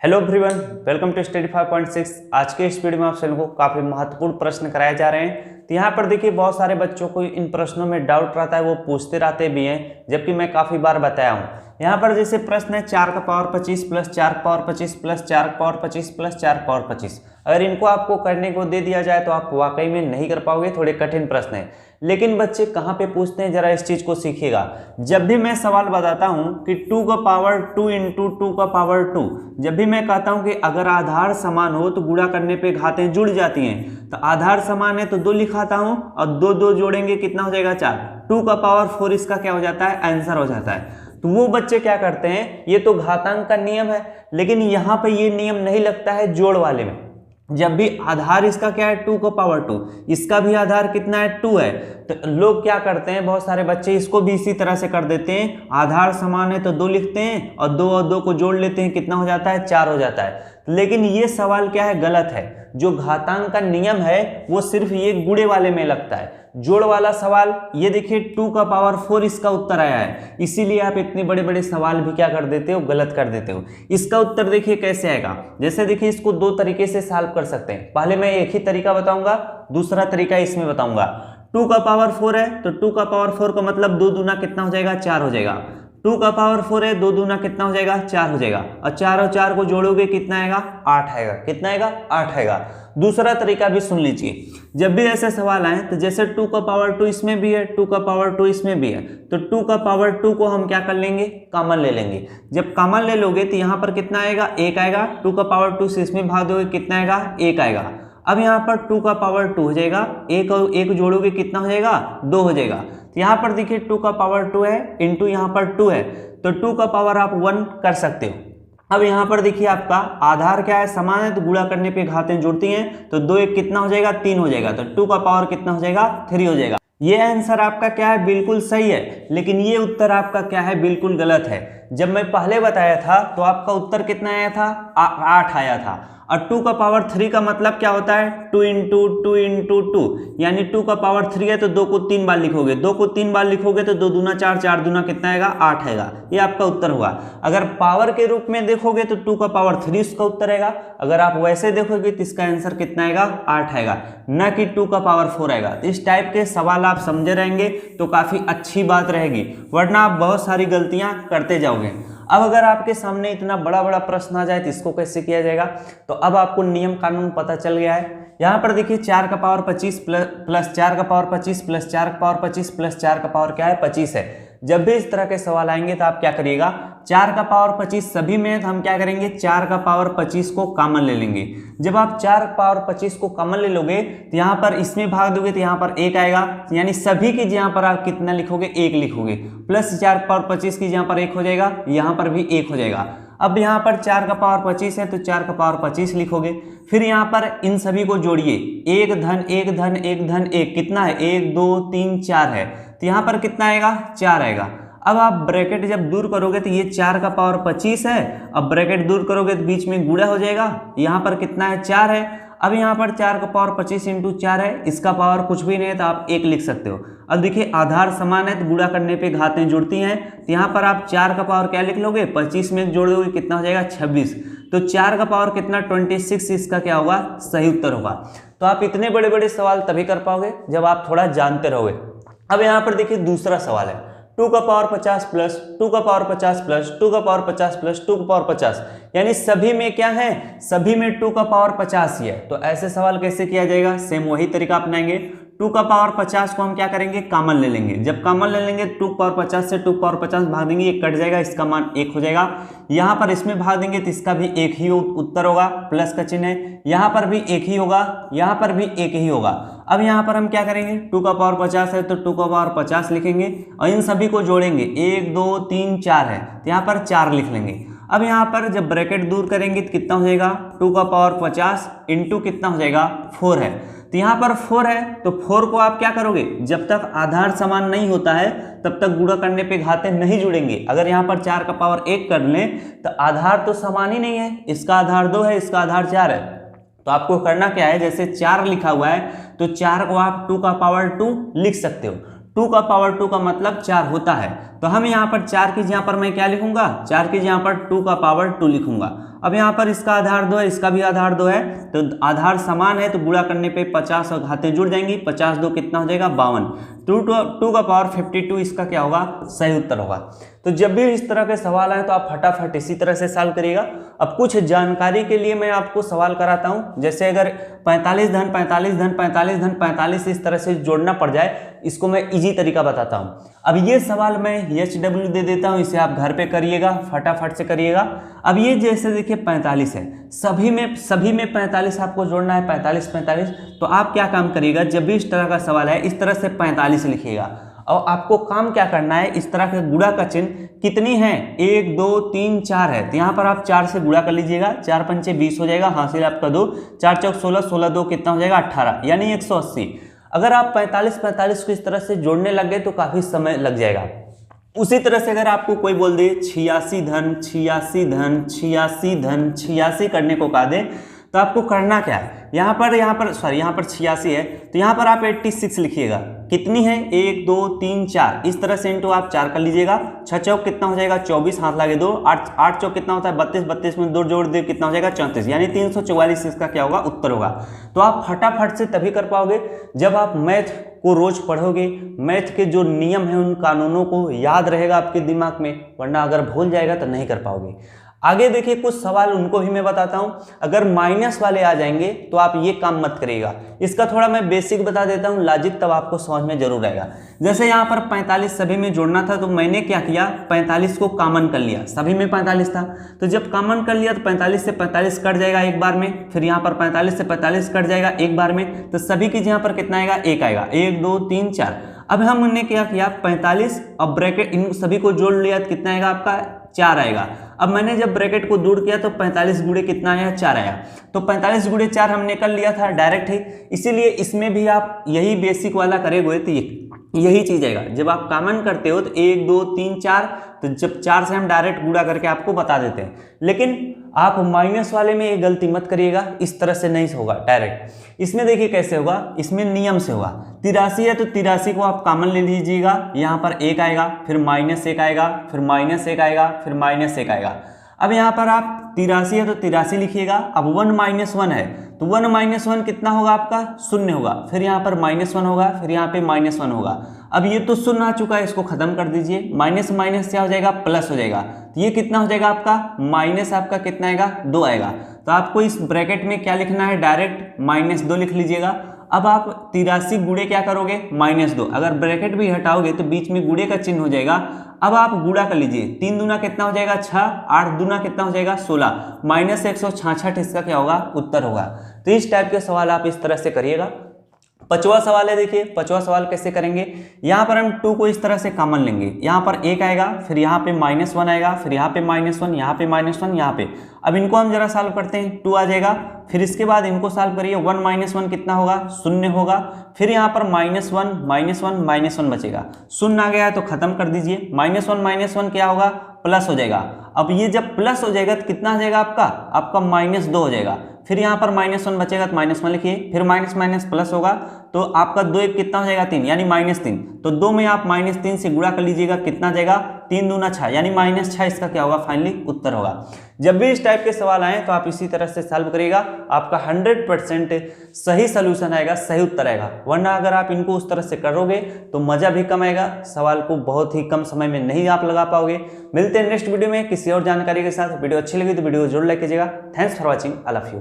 Hello everyone, welcome to study 5.6। आज के इस वीडियो में आप सभी को काफ़ी महत्वपूर्ण प्रश्न कराए जा रहे हैं। तो यहाँ पर देखिए बहुत सारे बच्चों को इन प्रश्नों में डाउट रहता है, वो पूछते रहते भी हैं, जबकि मैं काफ़ी बार बताया हूँ। यहाँ पर जैसे प्रश्न है 4 का पावर 25 प्लस 4 का पावर 25 प्लस 4 का पावर 25 प्लस 4 का पावर 25। अगर इनको आपको करने को दे दिया जाए तो आप वाकई में नहीं कर पाओगे, थोड़े कठिन प्रश्न है। लेकिन बच्चे कहाँ पे पूछते हैं, जरा इस चीज़ को सीखिएगा। जब भी मैं सवाल बताता हूँ कि 2 का पावर 2 इंटू 2 का पावर 2, जब भी मैं कहता हूँ कि अगर आधार समान हो तो गुणा करने पे घातें जुड़ जाती हैं, तो आधार समान है तो 2 लिखाता हूँ और 2 2 जोड़ेंगे कितना हो जाएगा 4। 2 का पावर 4 इसका क्या हो जाता है, आंसर हो जाता है। तो वो बच्चे क्या करते हैं, ये तो घातांक का नियम है, लेकिन यहाँ पे ये नियम नहीं लगता है जोड़ वाले में। जब भी आधार इसका क्या है 2 का पावर 2, इसका भी आधार कितना है 2 है, तो लोग क्या करते हैं, बहुत सारे बच्चे इसको भी इसी तरह से कर देते हैं। आधार समान है तो 2 लिखते हैं और 2 और 2 को जोड़ लेते हैं, कितना हो जाता है 4 हो जाता है। लेकिन ये सवाल क्या है, गलत है। जो घातांक का नियम है वो सिर्फ ये गुणे वाले में लगता है, जोड़ वाला सवाल ये देखिए 2 का पावर 4 इसका उत्तर आया है, इसीलिए आप इतने बड़े बड़े सवाल भी क्या कर देते हो, गलत कर देते हो। इसका उत्तर देखिए कैसे आएगा, जैसे देखिए इसको 2 तरीके से सॉल्व कर सकते हैं। पहले मैं एक ही तरीका बताऊंगा, दूसरा तरीका इसमें बताऊंगा। 2 का पावर 4 है तो 2 का पावर 4 का मतलब 2 दूना कितना हो जाएगा, 4 हो जाएगा। 2 का पावर 4 है, 2 दूना कितना हो जाएगा, 4 हो जाएगा। और 4 और 4 को जोड़ोगे कितना आएगा, 8 आएगा। कितना आएगा, 8 आएगा। दूसरा तरीका भी सुन लीजिए, जब भी ऐसे सवाल आए तो जैसे 2 का पावर 2 इसमें भी है, 2 का पावर 2 इसमें भी है, तो 2 का पावर 2 को हम क्या कर लेंगे, कॉमन ले लेंगे। जब कॉमन ले लोगे तो यहाँ पर कितना आएगा, 1 आएगा। 2 का पावर 2 से इसमें भाग दोगे कितना आएगा, 1 आएगा। अब यहाँ पर 2 का पावर 2 हो जाएगा, 1 और 1 जोड़ोगे कितना हो जाएगा, 2 हो जाएगा। तो यहाँ पर देखिए 2 का पावर 2 है इंटू यहाँ पर 2 है, तो 2 का पावर आप 1 कर सकते हो। अब यहाँ पर देखिए आपका आधार क्या है, समान है तो गुणा करने पे घातें जुड़ती हैं, तो 2 1 कितना हो जाएगा, 3 हो जाएगा। तो 2 का पावर कितना हो जाएगा, 3 हो जाएगा। ये आंसर आपका क्या है, बिल्कुल सही है, लेकिन ये उत्तर आपका क्या है, बिल्कुल गलत है। जब मैं पहले बताया था तो आपका उत्तर कितना आया था, 8 आया था। और 2 का पावर 3 का मतलब क्या होता है, 2 इंटू 2 इंटू 2, यानी 2 का पावर 3 है तो 2 को 3 बार लिखोगे, 2 को 3 बार लिखोगे तो 2 दूना 4, 4 दूना कितना आएगा, 8 आएगा। ये आपका उत्तर हुआ। अगर पावर के रूप में देखोगे तो 2 का पावर 3 इसका उत्तर आएगा। अगर आप वैसे देखोगे तो इसका आंसर कितना आएगा, 8 आएगा, न कि 2 का पावर 4 आएगा। इस टाइप के सवाल आप समझे रहेंगे तो काफ़ी अच्छी बात रहेगी, वरना आप बहुत सारी गलतियाँ करते जाओगे। अब अगर आपके सामने इतना बड़ा बड़ा प्रश्न आ जाए तो इसको कैसे किया जाएगा, तो अब आपको नियम कानून पता चल गया है। यहाँ पर देखिए 4 का पावर 25 प्लस 4 का पावर 25 प्लस 4 का पावर 25 प्लस 4 का पावर क्या है, 25 है। जब भी इस तरह के सवाल आएंगे तो आप क्या करिएगा, 4 का पावर 25 सभी में तो हम क्या करेंगे, 4 का पावर 25 को कॉमन ले लेंगे। जब आप 4 का पावर 25 को कॉमन ले लोगे तो यहाँ पर इसमें भाग दोगे तो यहाँ पर 1 आएगा, यानी सभी की यहाँ पर आप कितना लिखोगे, 1 लिखोगे। प्लस 4 का पावर 25 की यहाँ पर 1 हो जाएगा, यहाँ पर भी 1 हो जाएगा। अब यहाँ पर 4 का पावर 25 है तो 4 का पावर 25 लिखोगे। फिर यहाँ पर इन सभी को जोड़िए, 1 धन 1 धन 1 धन 1 कितना है, 1 2 3 4 है, तो यहाँ पर कितना आएगा, 4 आएगा। अब आप ब्रैकेट जब दूर करोगे तो ये 4 का पावर 25 है, अब ब्रैकेट दूर करोगे तो बीच में गुणा हो जाएगा, यहाँ पर कितना है, 4 है। अब यहाँ पर 4 का पावर 25 इंटू 4 है, इसका पावर कुछ भी नहीं है तो आप 1 लिख सकते हो। अब देखिए आधार समान है तो गुणा करने पे घातें जुड़ती हैं, तो यहाँ पर आप 4 का पावर क्या लिख लोगे, 25 में जोड़ दोगे कितना हो जाएगा, 26। तो 4 का पावर कितना, 26 इसका क्या होगा, सही उत्तर होगा। तो आप इतने बड़े बड़े सवाल तभी कर पाओगे जब आप थोड़ा जानते रहोगे। अब यहाँ पर देखिए दूसरा सवाल है, 2 का पावर 50 प्लस 2 का पावर 50 प्लस 2 का पावर 50 प्लस 2 का पावर 50, यानी सभी में क्या है, सभी में 2 का पावर 50 ही है। तो ऐसे सवाल कैसे किया जाएगा, सेम वही तरीका अपनाएंगे। 2 का पावर 50 को हम क्या करेंगे, कॉमन ले लेंगे। जब कॉमन ले लेंगे 2 का पावर 50 से 2 का पावर 50 भाग देंगे, ये कट जाएगा, इसका मान 1 हो जाएगा। यहाँ पर इसमें भाग देंगे तो इसका भी 1 ही उत्तर होगा, प्लस का चिन्ह है। यहाँ पर भी 1 ही होगा, यहाँ पर भी 1 ही होगा। अब यहाँ पर हम क्या करेंगे, 2 का पावर 50 है तो 2 का पावर 50 लिखेंगे और इन सभी को जोड़ेंगे, 1 2 3 4 है तो यहाँ पर 4 लिख लेंगे। अब यहाँ पर जब ब्रैकेट दूर करेंगे तो कितना हो जाएगा, 2 का पावर 50 इंटू कितना हो जाएगा, 4 है। तो यहाँ पर 4 है तो 4 को आप क्या करोगे, जब तक आधार समान नहीं होता है तब तक गुणा करने पे घातें नहीं जुड़ेंगे। अगर यहाँ पर 4 का पावर 1 कर लें तो आधार तो समान ही नहीं है, इसका आधार 2 है, इसका आधार 4 है। तो आपको करना क्या है, जैसे 4 लिखा हुआ है तो 4 को आप 2 का पावर 2 लिख सकते हो। 2 का पावर 2 का मतलब 4 होता है, तो हम यहाँ पर 4 की जगह पर मैं क्या लिखूंगा, 4 की जगह पर 2 का पावर 2 लिखूंगा। अब यहाँ पर इसका आधार 2 है, इसका भी आधार 2 है, तो आधार समान है, तो गुणा करने पे 50 और घातें जुड़ जाएंगी, 50 2 कितना हो जाएगा 52, 2 का पावर 52 इसका क्या होगा, सही उत्तर होगा। तो जब भी इस तरह के सवाल आए तो आप फटाफट इसी तरह से सॉल्व करिएगा। अब कुछ जानकारी के लिए मैं आपको सवाल कराता हूं, जैसे अगर 45 धन 45 धन 45 धन 45 इस तरह से जोड़ना पड़ जाए, इसको मैं इजी तरीका बताता हूं। अब ये सवाल मैं HW दे देता हूं, इसे आप घर पे करिएगा, फटाफट से करिएगा। अब ये जैसे देखिए 45 है, सभी में 45 आपको जोड़ना है, 45 45, तो आप क्या काम करिएगा, जब भी इस तरह का सवाल है इस तरह से 45 लिखिएगा, और आपको काम क्या करना है, इस तरह के गुणा का चिन्ह कितनी है, 1 2 3 4 है, तो यहाँ पर आप 4 से गुणा कर लीजिएगा, 4 पंचे 20 हो जाएगा, हासिल आपका 2, 4 चौक 16, 16 2 कितना हो जाएगा 18, यानी 180। अगर आप 45 45 को इस तरह से जोड़ने लग गए तो काफी समय लग जाएगा। उसी तरह से अगर आपको कोई बोल दे 86 धन 86 धन 86 धन 86 करने को कहा दे, तो आपको करना क्या है, यहाँ पर 86 है, तो यहाँ पर आप 86 लिखिएगा, कितनी है 1 2 3 4, इस तरह से इंटू आप 4 कर लीजिएगा, 6 चौक कितना हो जाएगा 24, हाथ लगे 2, 8 चौक कितना होता है 32, 32 में 2 जोड़ दे कितना हो जाएगा 34, यानी 344 इसका क्या होगा उत्तर होगा। तो आप फटाफट से तभी कर पाओगे जब आप मैथ को रोज पढ़ोगे, मैथ के जो नियम है उन कानूनों को याद रहेगा आपके दिमाग में, वरना अगर भूल जाएगा तो नहीं कर पाओगे। आगे देखिए कुछ सवाल उनको भी मैं बताता हूं, अगर माइनस वाले आ जाएंगे तो आप ये काम मत करिएगा। इसका थोड़ा मैं बेसिक बता देता हूं, लॉजिक तब आपको समझ में जरूर आएगा। जैसे यहाँ पर 45 सभी में जोड़ना था, तो मैंने क्या किया, 45 को कॉमन कर लिया, सभी में 45 था, तो जब कॉमन कर लिया तो 45 से 45 कट जाएगा एक बार में, फिर यहाँ पर 45 से 45 कट जाएगा एक बार में, तो सभी की जगह पर कितना आएगा 1 आएगा, 1 2 3 4। अब हमने क्या किया 45, अब ब्रैकेट इन सभी को जोड़ लिया तो कितना आएगा आपका 4 आएगा। अब मैंने जब ब्रैकेट को दूर किया तो 45 गुणे कितना आया 4 आया, तो 45 गुणे 4 हमने कर लिया था डायरेक्ट ही, इसीलिए इसमें भी आप यही बेसिक वाला करेंगे तो यही चीज आएगा। जब आप कॉमन करते हो तो 1 2 3 4, तो जब 4 से हम डायरेक्ट गुणा करके आपको बता देते हैं, लेकिन आप माइनस वाले में ये गलती मत करिएगा, इस तरह से नहीं होगा डायरेक्ट। इसमें देखिए कैसे होगा, इसमें नियम से होगा, 83 है तो 83 को आप कॉमन ले लीजिएगा, यहाँ पर 1 आएगा, फिर -1 आएगा, फिर -1 आएगा, फिर -1 आएगा। अब यहाँ पर आप 83 है तो 83 लिखिएगा, अब 1 - 1 है तो 1 - 1 कितना होगा आपका 0 होगा, फिर यहाँ पर -1 होगा, फिर यहाँ पे -1 होगा। अब ये तो 0 आ चुका है, इसको खत्म कर दीजिए, माइनस माइनस क्या हो जाएगा प्लस हो जाएगा, तो ये कितना हो जाएगा आपका माइनस आपका कितना आएगा 2 आएगा। तो आपको इस ब्रैकेट में क्या लिखना है, डायरेक्ट -2 लिख लीजिएगा। अब आप 83 गुणे क्या करोगे -2, अगर ब्रैकेट भी हटाओगे तो बीच में गुणे का चिन्ह हो जाएगा। अब आप गुणा कर लीजिए, 3 दूना कितना हो जाएगा 6, 8 दूना कितना हो जाएगा 16, -166 इसका क्या होगा उत्तर होगा। तो इस टाइप के सवाल आप इस तरह से करिएगा। 5वां सवाल है, देखिए 5वां सवाल कैसे करेंगे, यहाँ पर हम 2 को इस तरह से कॉमन लेंगे, यहाँ पर 1 आएगा, फिर यहाँ पे -1 आएगा, फिर यहाँ पे -1, यहाँ पे -1, यहाँ पे। अब इनको हम जरा सॉल्व करते हैं, 2 आ जाएगा, फिर इसके बाद इनको सॉल्व करिए, 1 - 1 कितना होगा 0 होगा, फिर यहाँ पर -1 बचेगा, 0 आ गया तो खत्म कर दीजिए, -1 क्या होगा प्लस हो जाएगा। अब ये जब प्लस हो जाएगा तो कितना आ जाएगा आपका -2 हो जाएगा, फिर यहाँ पर -1 बचेगा तो -1 लिखिए, फिर माइनस प्लस होगा तो आपका 2 1 कितना हो जाएगा 3, यानी -3, तो 2 में आप -3 से गुणा कर लीजिएगा, कितना जाएगा 3 दूना 6, यानी -6 इसका क्या होगा फाइनली उत्तर होगा। जब भी इस टाइप के सवाल आए तो आप इसी तरह से सॉल्व करिएगा, आपका 100% सही सोल्यूशन आएगा, सही उत्तर आएगा। वरना अगर आप इनको उस तरह से करोगे तो मजा भी कम आएगा, सवाल को बहुत ही कम समय में नहीं आप लगा पाओगे। मिलते हैं नेक्स्ट वीडियो में किसी और जानकारी के साथ। वीडियो अच्छी लगी तो वीडियो जरूर लाइक कीजिएगा। Thanks for watching, I love you.